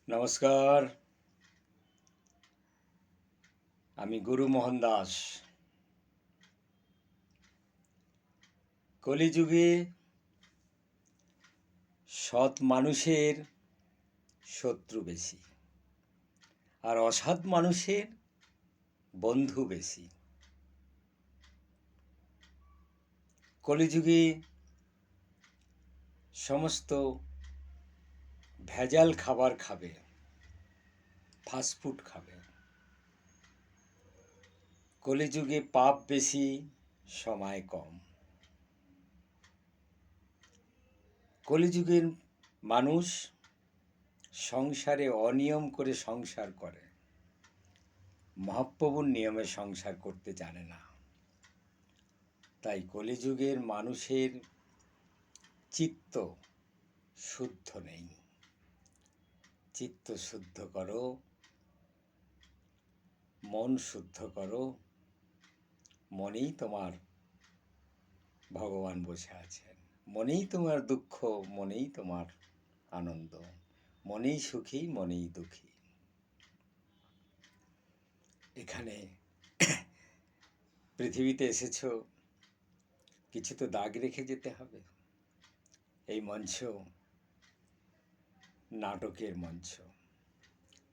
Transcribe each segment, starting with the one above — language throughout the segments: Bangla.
নমস্কার, আমি গুরু মোহন দাস। কলিযুগে সৎ মানুষের শত্রু বেশি, আর অসৎ মানুষের বন্ধু বেশি। কলিযুগে সমস্ত ভেজাল খাবার খাবে, ফাস্টফুড খাবে। কলিযুগে পাপ বেশি, সময় কম। কলিযুগের মানুষ সংসারে অনিয়ম করে সংসার করে, মহাপ্রভুর নিয়মে সংসার করতে জানে না। তাই কলিযুগের মানুষের চিত্ত শুদ্ধ নেই। চিত্ত শুদ্ধ করো, মন শুদ্ধ করো, মনেই তোমার ভগবান বসে আছেন। মনেই তোমার দুঃখ, মনেই তোমার আনন্দ, মনেই সুখী, মনেই দুঃখী। এখানে পৃথিবীতে এসেছো, কিছু তো দাগ রেখে যেতে হবে। এই মঞ্চ নাটকের মঞ্চ।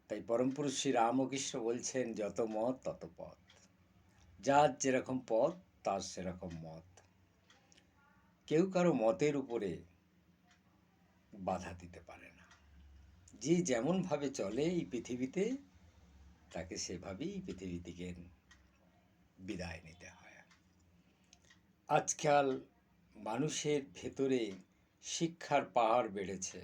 তাই পরমপুরুষ শ্রী রামকৃষ্ণ বলছেন, যত মত তত পথ। যার যেরকম পথ তার সেরকম মত। কেউ কারো মতের উপরে বাধা দিতে পারে না। যে যেমনভাবে চলে এই পৃথিবীতে, তাকে সেভাবেই পৃথিবী থেকে বিদায় নিতে হয়। আজকাল মানুষের ভেতরে শিক্ষার পাহাড় বেড়েছে।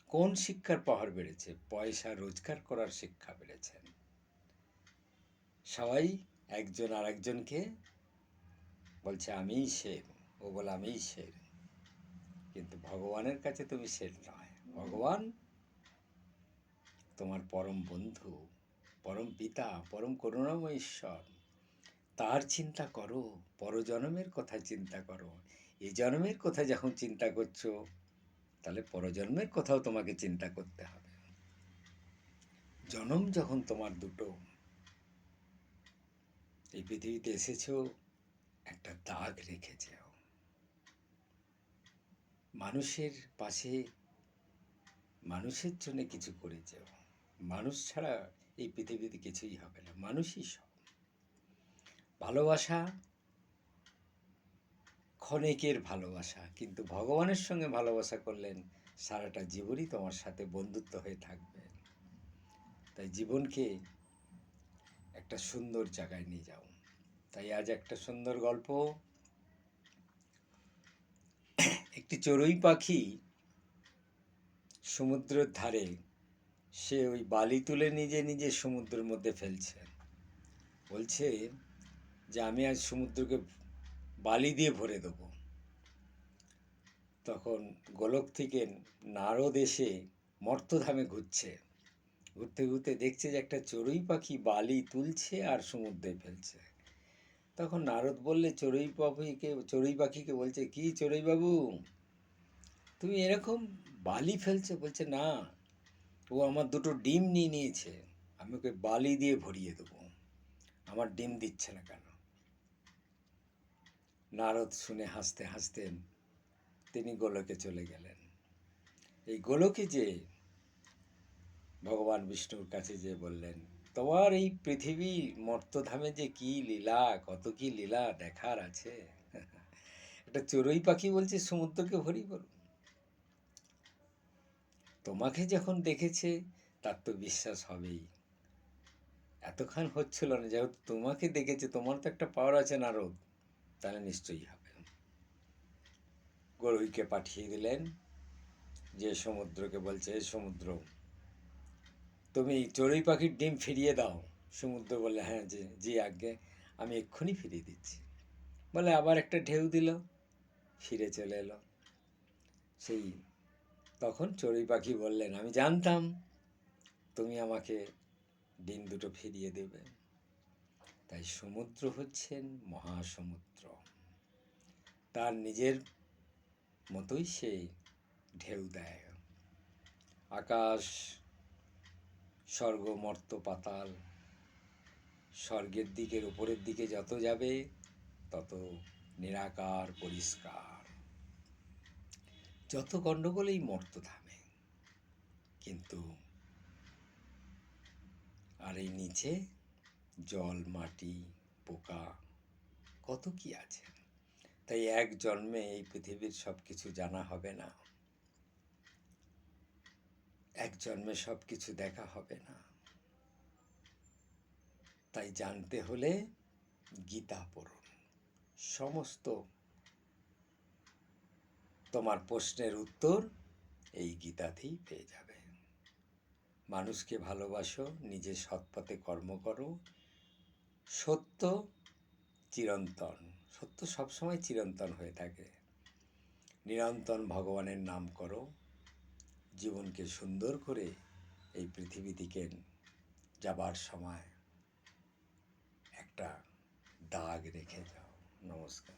কোন শিক্ষার পাহাড় বেড়েছে? পয়সা রোজগার করার শিক্ষা বেড়েছে। সবাই একজন আর একজনকে বলছে আমিই শের, ও বলে আমিই শের। কিন্তু ভগবানের কাছে তুমি শের নয়। ভগবান তোমার পরম বন্ধু, পরম পিতা, পরম করুণাময় ঈশ্বর। তার চিন্তা করো, পরজন্মের কথা চিন্তা করো। এই জন্মের কথা যখন চিন্তা করছো, তাহলে পরজন্মের কথাও তোমাকে চিন্তা করতে হবে। জন্ম যখন তোমার দুটো, এই পৃথিবীতে এসেছো, একটা দাগ রেখে যাও। মানুষের পাশে, মানুষের জন্য কিছু করে যাও। মানুষ ছাড়া এই পৃথিবীতে কিছুই হবে না। মানুষই সব। ভালোবাসা ক্ষণিকের ভালোবাসা, কিন্তু ভগবানের সঙ্গে ভালোবাসা করলেন সারাটা জীবনই তোমার সাথে বন্ধুত্ব হয়ে থাকবে। তাই জীবনকে একটা সুন্দর জায়গায় নিয়ে যাও। তাই আজ একটা সুন্দর গল্প। একটি চড়ুই পাখি সমুদ্রের ধারে, সে ওই বালি তুলে নিজে নিজে সমুদ্রের মধ্যে ফেলছে। বলছে যে আমি আজ সমুদ্রকে বালি দিয়ে ভরে দেবো। তখন গোলক থেকে নারদ এসে মর্তধামে ঘুরছে। ঘুরতে ঘুরতে দেখছে যে একটা চড়ুই পাখি বালি তুলছে আর সমুদ্রে ফেলছে। তখন নারদ বললে চড়ুই পাখিকে বলছে, কি চড়ুই বাবু, তুমি এরকম বালি ফেলছো? বলছে না, ও আমার দুটো ডিম নিয়ে নিয়েছে, আমি ওকে বালি দিয়ে ভরিয়ে দেবো, আমার ডিম দিচ্ছে না কেন? নারদ শুনে হাসতে হাসতে তিনি গোলকে চলে গেলেন। এই গোলকে যে ভগবান বিষ্ণুর কাছে যে বললেন, তোমার এই পৃথিবী মর্তধামে যে কি লীলা, কত কি লীলা দেখার আছে। একটা চড়ুই পাখি বলছে সমুদ্রকে ভরি করো। তোমাকে যখন দেখেছে তার তো বিশ্বাস হবেই। এতক্ষণ হচ্ছিল না, যেহেতু তোমাকে দেখেছে, তোমার তো একটা পাওয়ার আছে নারদ, তাহলে নিশ্চয়ই হবে। গরুইকে পাঠিয়ে দিলেন, যে সমুদ্রকে বলছে, সমুদ্র তুমি চড়ুই পাখির ডিম ফিরিয়ে দাও। সমুদ্র বলে, হ্যাঁ জি আজ্ঞে, আমি এক্ষুনি ফিরিয়ে দিচ্ছি। বলে আবার একটা ঢেউ দিল, ফিরে চলে এলো। সেই তখন চড়ুই পাখি বললেন, আমি জানতাম তুমি আমাকে ডিম দুটো ফিরিয়ে দেবে। তাই সমুদ্র হচ্ছেন মহাসমুদ্র। তার নিজের মতোই সে ঢেউ দেয়। আকাশ স্বর্গ মর্ত্য পাতাল, স্বর্গের দিকের উপরের দিকে যত যাবে তত নিরাকার পরিষ্কার। যত গণ্ডগোল এই মর্তধামে, কিন্তু আর এই নিচে জল মাটি পোকা কত কি আছে। তাই এক জন্মে এই পৃথিবীর সব কিছু জানা হবে না, এক জন্মে সব কিছু দেখা হবে না। তাই জানতে হলে গীতা পড়ুন, সমস্ত তোমার প্রশ্নের উত্তর এই গীতাতেই পেয়ে যাবে। মানুষকে ভালোবাসো, নিজের সৎপথে কর্ম করো, সত্য চিরন্তন, সত্য সবসময় চিরন্তন হয়ে থাকে। নিরন্তন ভগবানের নাম করো, জীবনকে সুন্দর করে এই পৃথিবী থেকে যাবার সময় একটা দাগ রেখে যাও। নমস্কার।